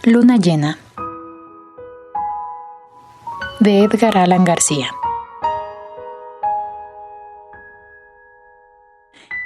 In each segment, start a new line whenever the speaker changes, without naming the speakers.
Luna llena, de Edgar Allan García.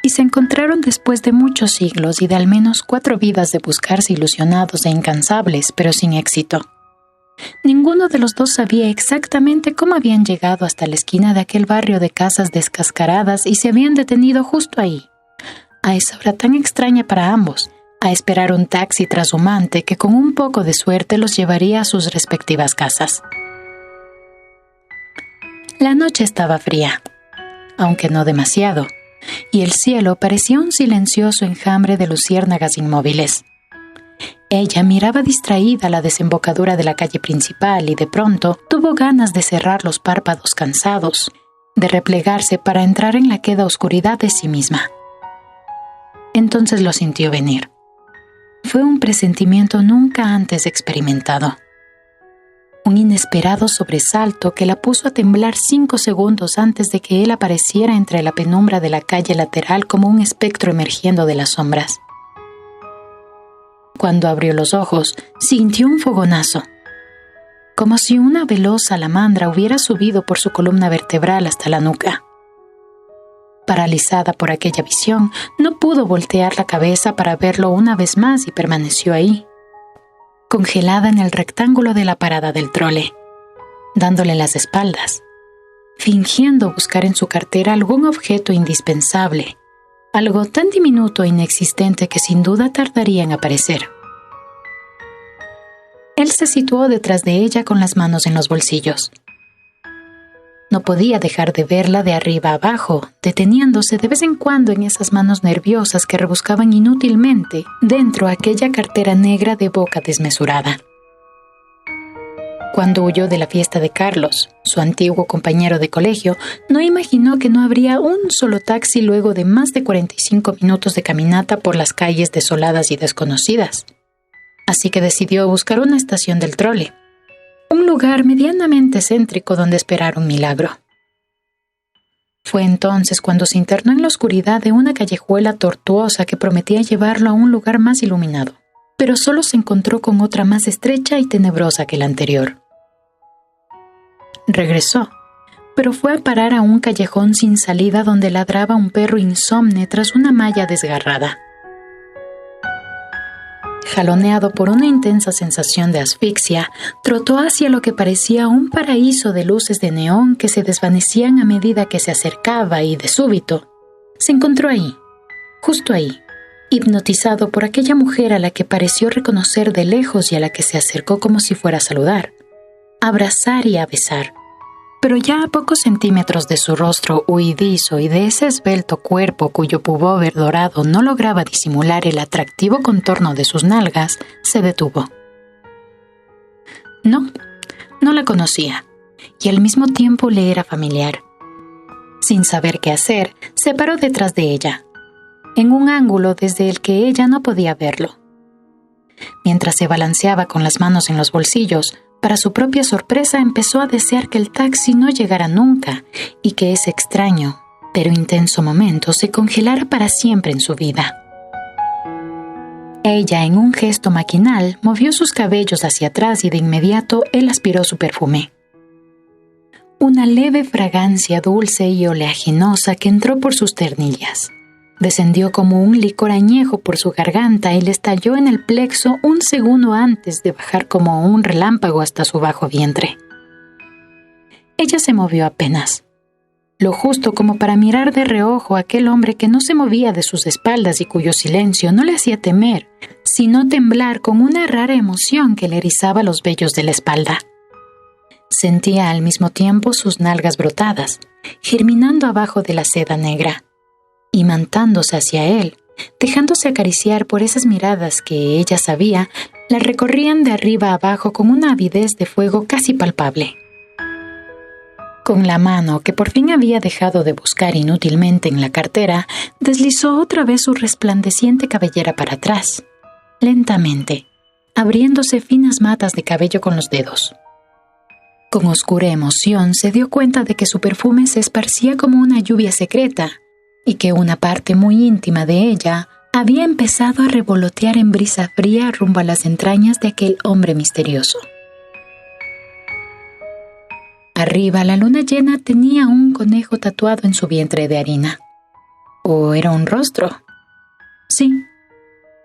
Y se encontraron después de muchos siglos y de al menos 4 vidas de buscarse ilusionados e incansables, pero sin éxito. Ninguno de los dos sabía exactamente cómo habían llegado hasta la esquina de aquel barrio de casas descascaradas y se habían detenido justo ahí, a esa hora tan extraña para ambos, a esperar un taxi trashumante que con un poco de suerte los llevaría a sus respectivas casas. La noche estaba fría, aunque no demasiado, y el cielo parecía un silencioso enjambre de luciérnagas inmóviles. Ella miraba distraída la desembocadura de la calle principal y de pronto tuvo ganas de cerrar los párpados cansados, de replegarse para entrar en la queda oscuridad de sí misma. Entonces lo sintió venir. Fue un presentimiento nunca antes experimentado. Un inesperado sobresalto que la puso a temblar 5 segundos antes de que él apareciera entre la penumbra de la calle lateral como un espectro emergiendo de las sombras. Cuando abrió los ojos, sintió un fogonazo, como si una veloz salamandra hubiera subido por su columna vertebral hasta la nuca. Paralizada por aquella visión, no pudo voltear la cabeza para verlo una vez más y permaneció ahí, congelada en el rectángulo de la parada del trole, dándole las espaldas, fingiendo buscar en su cartera algún objeto indispensable, algo tan diminuto e inexistente que sin duda tardaría en aparecer. Él se situó detrás de ella con las manos en los bolsillos. No podía dejar de verla de arriba a abajo, deteniéndose de vez en cuando en esas manos nerviosas que rebuscaban inútilmente dentro aquella cartera negra de boca desmesurada. Cuando huyó de la fiesta de Carlos, su antiguo compañero de colegio, no imaginó que no habría un solo taxi luego de más de 45 minutos de caminata por las calles desoladas y desconocidas. Así que decidió buscar una estación del trole, un lugar medianamente céntrico donde esperar un milagro. Fue entonces cuando se internó en la oscuridad de una callejuela tortuosa que prometía llevarlo a un lugar más iluminado, pero solo se encontró con otra más estrecha y tenebrosa que la anterior. Regresó, pero fue a parar a un callejón sin salida donde ladraba un perro insomne tras una malla desgarrada. Jaloneado por una intensa sensación de asfixia, trotó hacia lo que parecía un paraíso de luces de neón que se desvanecían a medida que se acercaba y, de súbito, se encontró ahí, justo ahí, hipnotizado por aquella mujer a la que pareció reconocer de lejos y a la que se acercó como si fuera a saludar, a abrazar y a besar. Pero ya a pocos centímetros de su rostro huidizo y de ese esbelto cuerpo cuyo pullover dorado no lograba disimular el atractivo contorno de sus nalgas, se detuvo. No la conocía, y al mismo tiempo le era familiar. Sin saber qué hacer, se paró detrás de ella, en un ángulo desde el que ella no podía verlo. Mientras se balanceaba con las manos en los bolsillos, para su propia sorpresa empezó a desear que el taxi no llegara nunca y que ese extraño, pero intenso momento se congelara para siempre en su vida. Ella, en un gesto maquinal, movió sus cabellos hacia atrás y de inmediato él aspiró su perfume. Una leve fragancia dulce y oleaginosa que entró por sus ternillas. Descendió como un licor añejo por su garganta y le estalló en el plexo un segundo antes de bajar como un relámpago hasta su bajo vientre. Ella se movió apenas, lo justo como para mirar de reojo a aquel hombre que no se movía de sus espaldas y cuyo silencio no le hacía temer, sino temblar con una rara emoción que le erizaba los vellos de la espalda. Sentía al mismo tiempo sus nalgas brotadas, germinando abajo de la seda negra, imantándose hacia él, dejándose acariciar por esas miradas que ella sabía la recorrían de arriba a abajo con una avidez de fuego casi palpable. Con la mano que por fin había dejado de buscar inútilmente en la cartera, deslizó otra vez su resplandeciente cabellera para atrás, lentamente, abriéndose finas matas de cabello con los dedos. Con oscura emoción se dio cuenta de que su perfume se esparcía como una lluvia secreta, y que una parte muy íntima de ella había empezado a revolotear en brisa fría rumbo a las entrañas de aquel hombre misterioso. Arriba, la luna llena tenía un conejo tatuado en su vientre de harina. ¿O era un rostro? Sí,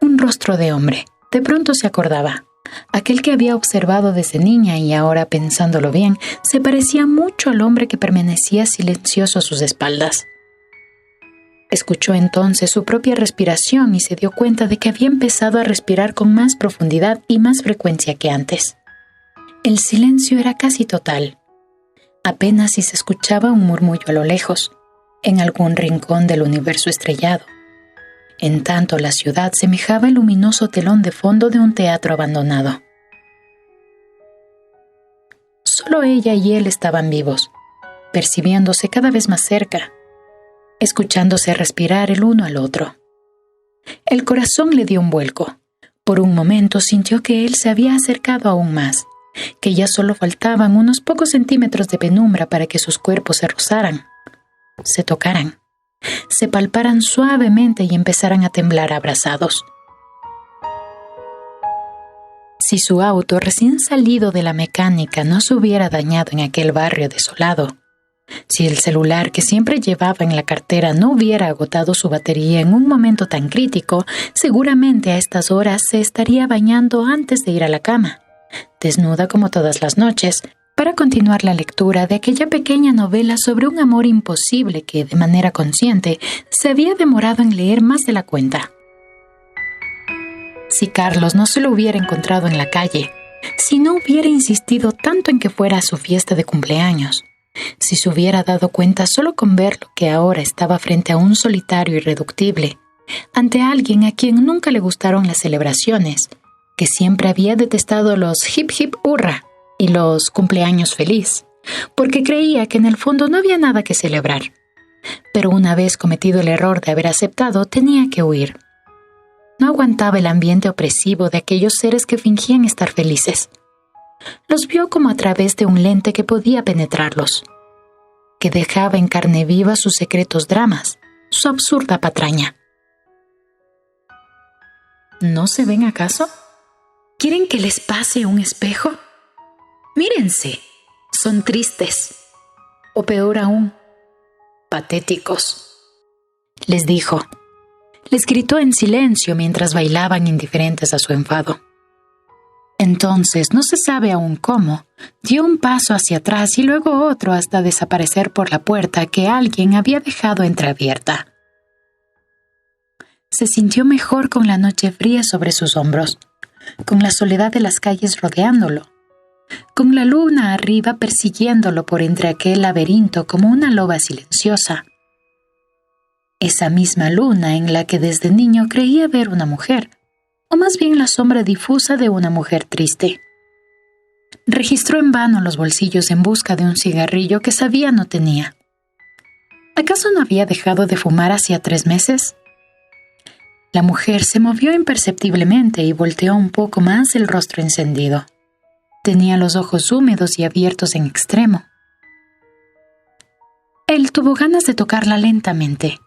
un rostro de hombre. De pronto se acordaba. Aquel que había observado desde niña y ahora, pensándolo bien, se parecía mucho al hombre que permanecía silencioso a sus espaldas. Escuchó entonces su propia respiración y se dio cuenta de que había empezado a respirar con más profundidad y más frecuencia que antes. El silencio era casi total. Apenas si se escuchaba un murmullo a lo lejos, en algún rincón del universo estrellado. En tanto, la ciudad semejaba el luminoso telón de fondo de un teatro abandonado. Solo ella y él estaban vivos, percibiéndose cada vez más cerca, escuchándose respirar el uno al otro. El corazón le dio un vuelco. Por un momento sintió que él se había acercado aún más, que ya solo faltaban unos pocos centímetros de penumbra para que sus cuerpos se rozaran, se tocaran, se palparan suavemente y empezaran a temblar abrazados. Si su auto recién salido de la mecánica no se hubiera dañado en aquel barrio desolado, si el celular que siempre llevaba en la cartera no hubiera agotado su batería en un momento tan crítico, seguramente a estas horas se estaría bañando antes de ir a la cama, desnuda como todas las noches, para continuar la lectura de aquella pequeña novela sobre un amor imposible que, de manera consciente, se había demorado en leer más de la cuenta. Si Carlos no se lo hubiera encontrado en la calle, si no hubiera insistido tanto en que fuera a su fiesta de cumpleaños, si se hubiera dado cuenta solo con verlo que ahora estaba frente a un solitario irreductible, ante alguien a quien nunca le gustaron las celebraciones, que siempre había detestado los hip hip hurra y los cumpleaños feliz, porque creía que en el fondo no había nada que celebrar. Pero una vez cometido el error de haber aceptado, tenía que huir. No aguantaba el ambiente opresivo de aquellos seres que fingían estar felices. Los vio como a través de un lente que podía penetrarlos, que dejaba en carne viva sus secretos dramas, su absurda patraña. ¿No se ven acaso? ¿Quieren que les pase un espejo? Mírense, son tristes, o peor aún, patéticos, les dijo. Les gritó en silencio mientras bailaban indiferentes a su enfado. Entonces, no se sabe aún cómo, dio un paso hacia atrás y luego otro hasta desaparecer por la puerta que alguien había dejado entreabierta. Se sintió mejor con la noche fría sobre sus hombros, con la soledad de las calles rodeándolo, con la luna arriba persiguiéndolo por entre aquel laberinto como una loba silenciosa. Esa misma luna en la que desde niño creía ver una mujer, o más bien la sombra difusa de una mujer triste. Registró en vano los bolsillos en busca de un cigarrillo que sabía no tenía. ¿Acaso no había dejado de fumar hacía 3 meses? La mujer se movió imperceptiblemente y volteó un poco más el rostro encendido. Tenía los ojos húmedos y abiertos en extremo. Él tuvo ganas de tocarla lentamente,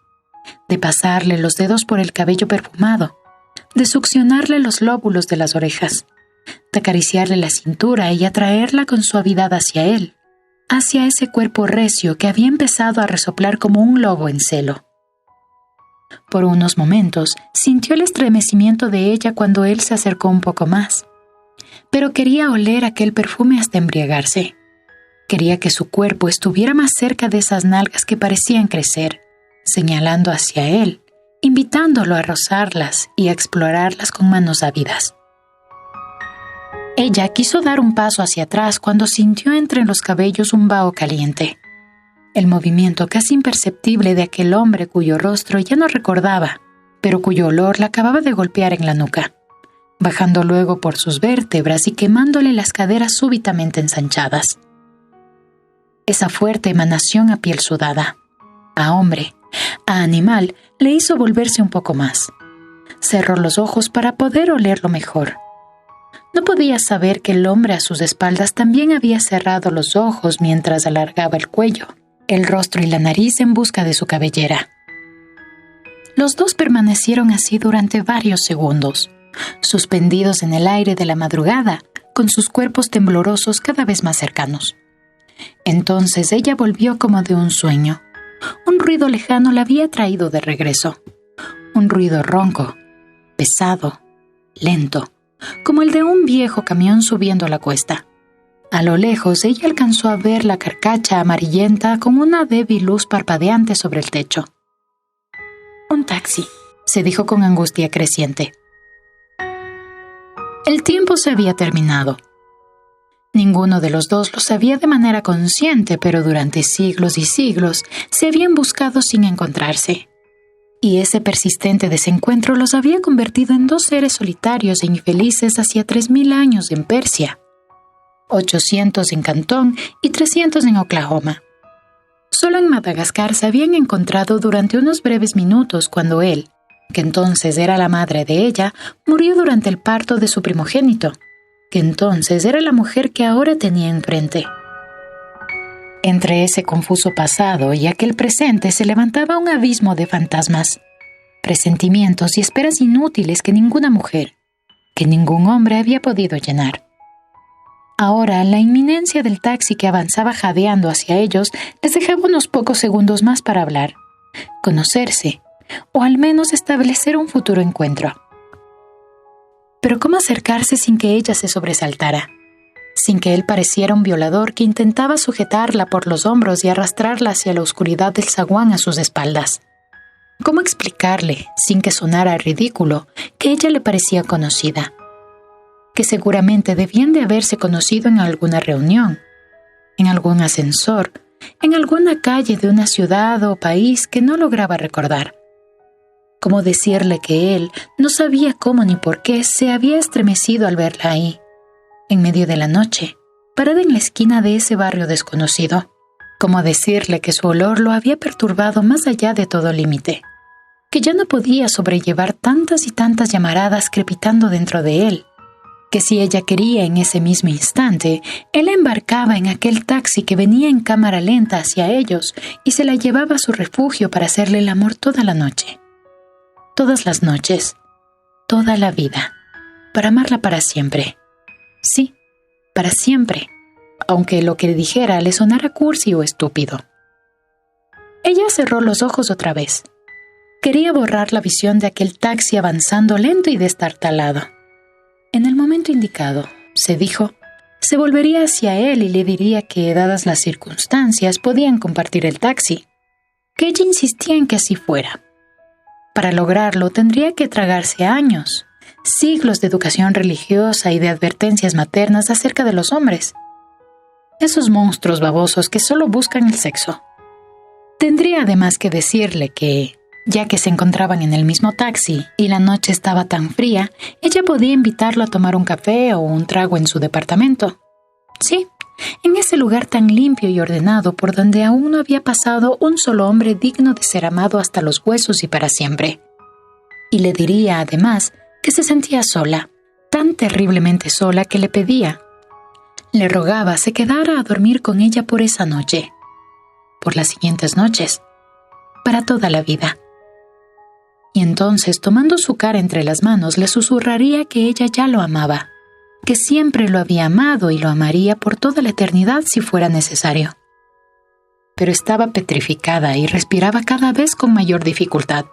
de pasarle los dedos por el cabello perfumado, de succionarle los lóbulos de las orejas, de acariciarle la cintura y atraerla con suavidad hacia él, hacia ese cuerpo recio que había empezado a resoplar como un lobo en celo. Por unos momentos sintió el estremecimiento de ella cuando él se acercó un poco más, pero quería oler aquel perfume hasta embriagarse. Quería que su cuerpo estuviera más cerca de esas nalgas que parecían crecer, señalando hacia él, invitándolo a rozarlas y a explorarlas con manos ávidas. Ella quiso dar un paso hacia atrás cuando sintió entre los cabellos un vaho caliente, el movimiento casi imperceptible de aquel hombre cuyo rostro ya no recordaba, pero cuyo olor la acababa de golpear en la nuca, bajando luego por sus vértebras y quemándole las caderas súbitamente ensanchadas. Esa fuerte emanación a piel sudada, a hombre, a animal, le hizo volverse un poco más. Cerró los ojos para poder olerlo mejor. No podía saber que el hombre a sus espaldas también había cerrado los ojos mientras alargaba el cuello, el rostro y la nariz en busca de su cabellera. Los dos permanecieron así durante varios segundos, suspendidos en el aire de la madrugada, con sus cuerpos temblorosos cada vez más cercanos. Entonces ella volvió como de un sueño. Un ruido lejano la había traído de regreso. Un ruido ronco, pesado, lento, como el de un viejo camión subiendo la cuesta. A lo lejos ella alcanzó a ver la carcacha amarillenta con una débil luz parpadeante sobre el techo. «Un taxi», se dijo con angustia creciente. El tiempo se había terminado. Ninguno de los dos lo sabía de manera consciente, pero durante siglos y siglos se habían buscado sin encontrarse. Y ese persistente desencuentro los había convertido en dos seres solitarios e infelices hacia 3000 años en Persia, 800 en Cantón y 300 en Oklahoma. Solo en Madagascar se habían encontrado durante unos breves minutos cuando él, que entonces era la madre de ella, murió durante el parto de su primogénito, que entonces era la mujer que ahora tenía enfrente. Entre ese confuso pasado y aquel presente se levantaba un abismo de fantasmas, presentimientos y esperas inútiles que ninguna mujer, que ningún hombre había podido llenar. Ahora, la inminencia del taxi que avanzaba jadeando hacia ellos les dejaba unos pocos segundos más para hablar, conocerse, o al menos establecer un futuro encuentro. Pero ¿cómo acercarse sin que ella se sobresaltara? Sin que él pareciera un violador que intentaba sujetarla por los hombros y arrastrarla hacia la oscuridad del zaguán a sus espaldas. ¿Cómo explicarle, sin que sonara ridículo, que ella le parecía conocida? Que seguramente debían de haberse conocido en alguna reunión, en algún ascensor, en alguna calle de una ciudad o país que no lograba recordar. ¿Cómo decirle que él no sabía cómo ni por qué se había estremecido al verla ahí, en medio de la noche, parada en la esquina de ese barrio desconocido? ¿Cómo decirle que su olor lo había perturbado más allá de todo límite? Que ya no podía sobrellevar tantas y tantas llamaradas crepitando dentro de él. Que si ella quería en ese mismo instante, él la embarcaba en aquel taxi que venía en cámara lenta hacia ellos y se la llevaba a su refugio para hacerle el amor toda la noche. Todas las noches, toda la vida, para amarla para siempre. Sí, para siempre, aunque lo que dijera le sonara cursi o estúpido. Ella cerró los ojos otra vez. Quería borrar la visión de aquel taxi avanzando lento y destartalado. En el momento indicado, se dijo, se volvería hacia él y le diría que, dadas las circunstancias, podían compartir el taxi, que ella insistía en que así fuera. Para lograrlo tendría que tragarse años, siglos de educación religiosa y de advertencias maternas acerca de los hombres. Esos monstruos babosos que solo buscan el sexo. Tendría además que decirle que, ya que se encontraban en el mismo taxi y la noche estaba tan fría, ella podía invitarlo a tomar un café o un trago en su departamento. Sí, en ese lugar tan limpio y ordenado por donde aún no había pasado un solo hombre digno de ser amado hasta los huesos y para siempre. Y le diría, además, que se sentía sola, tan terriblemente sola que le pedía, le rogaba se quedara a dormir con ella por esa noche, por las siguientes noches, para toda la vida. Y entonces, tomando su cara entre las manos, le susurraría que ella ya lo amaba, que siempre lo había amado y lo amaría por toda la eternidad si fuera necesario. Pero estaba petrificada y respiraba cada vez con mayor dificultad.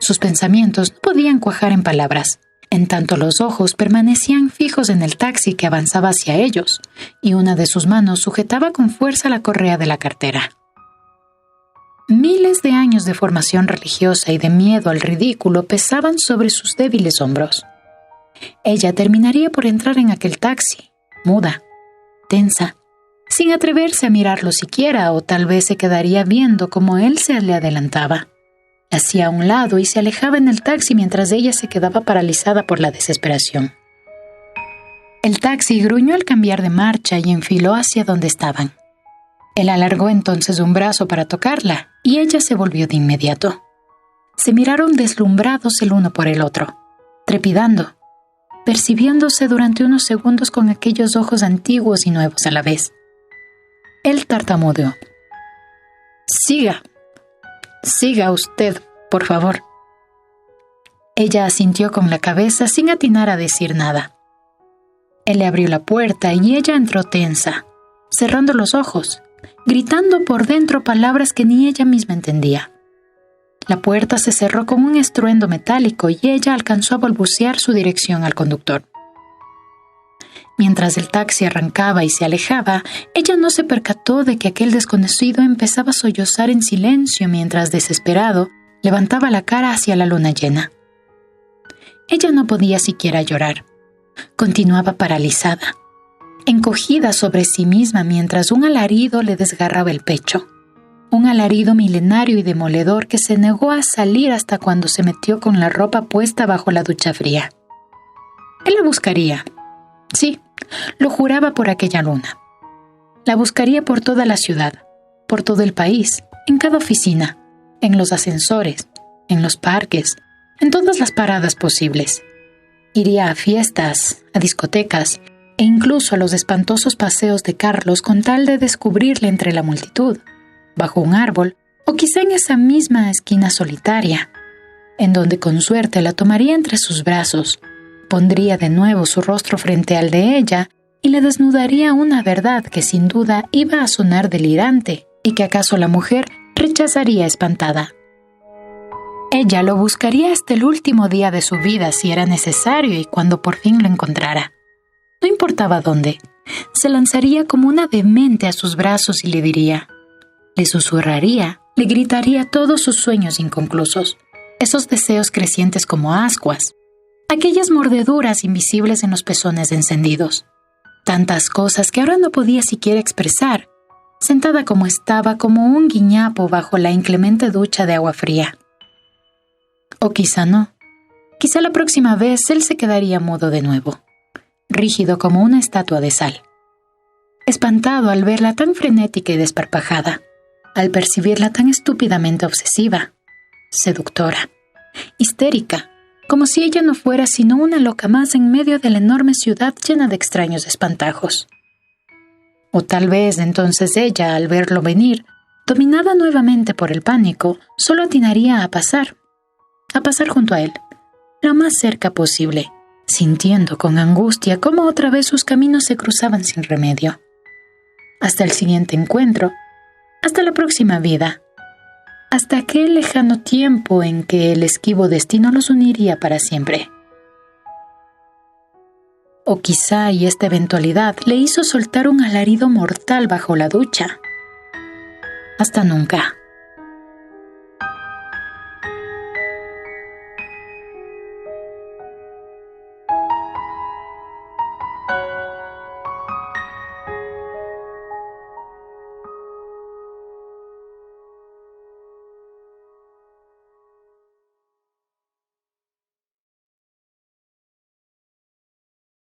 Sus pensamientos no podían cuajar en palabras, en tanto los ojos permanecían fijos en el taxi que avanzaba hacia ellos, y una de sus manos sujetaba con fuerza la correa de la cartera. Miles de años de formación religiosa y de miedo al ridículo pesaban sobre sus débiles hombros. Ella terminaría por entrar en aquel taxi, muda, tensa, sin atreverse a mirarlo siquiera, o tal vez se quedaría viendo cómo él se le adelantaba. Hacía a un lado y se alejaba en el taxi mientras ella se quedaba paralizada por la desesperación. El taxi gruñó al cambiar de marcha y enfiló hacia donde estaban. Él alargó entonces un brazo para tocarla y ella se volvió de inmediato. Se miraron deslumbrados el uno por el otro, trepidando, percibiéndose durante unos segundos con aquellos ojos antiguos y nuevos a la vez. Él tartamudeó. Siga usted, por favor», Ella asintió con la cabeza sin atinar a decir nada. Él le abrió la puerta y ella entró tensa, cerrando los ojos, gritando por dentro palabras que ni ella misma entendía. La puerta se cerró con un estruendo metálico y ella alcanzó a balbucear su dirección al conductor. Mientras el taxi arrancaba y se alejaba, ella no se percató de que aquel desconocido empezaba a sollozar en silencio mientras, desesperado, levantaba la cara hacia la luna llena. Ella no podía siquiera llorar. Continuaba paralizada, encogida sobre sí misma mientras un alarido le desgarraba el pecho. Un alarido milenario y demoledor que se negó a salir hasta cuando se metió con la ropa puesta bajo la ducha fría. Él la buscaría. Sí, lo juraba por aquella luna. La buscaría por toda la ciudad, por todo el país, en cada oficina, en los ascensores, en los parques, en todas las paradas posibles. Iría a fiestas, a discotecas e incluso a los espantosos paseos de Carlos con tal de descubrirle entre la multitud, bajo un árbol o quizá en esa misma esquina solitaria, en donde con suerte la tomaría entre sus brazos, pondría de nuevo su rostro frente al de ella y le desnudaría una verdad que sin duda iba a sonar delirante y que acaso la mujer rechazaría espantada. Ella lo buscaría hasta el último día de su vida si era necesario y cuando por fin lo encontrara. No importaba dónde, se lanzaría como una demente a sus brazos y le diría, le susurraría, le gritaría todos sus sueños inconclusos, esos deseos crecientes como ascuas, aquellas mordeduras invisibles en los pezones encendidos. Tantas cosas que ahora no podía siquiera expresar, sentada como estaba como un guiñapo bajo la inclemente ducha de agua fría. O quizá no. Quizá la próxima vez él se quedaría mudo de nuevo, rígido como una estatua de sal. Espantado al verla tan frenética y desparpajada, al percibirla tan estúpidamente obsesiva, seductora, histérica, como si ella no fuera sino una loca más en medio de la enorme ciudad llena de extraños espantajos. O tal vez entonces ella, al verlo venir, dominada nuevamente por el pánico, solo atinaría a pasar junto a él, lo más cerca posible, sintiendo con angustia cómo otra vez sus caminos se cruzaban sin remedio. Hasta el siguiente encuentro, hasta la próxima vida, hasta aquel lejano tiempo en que el esquivo destino los uniría para siempre. O quizá, y esta eventualidad le hizo soltar un alarido mortal bajo la ducha. Hasta nunca.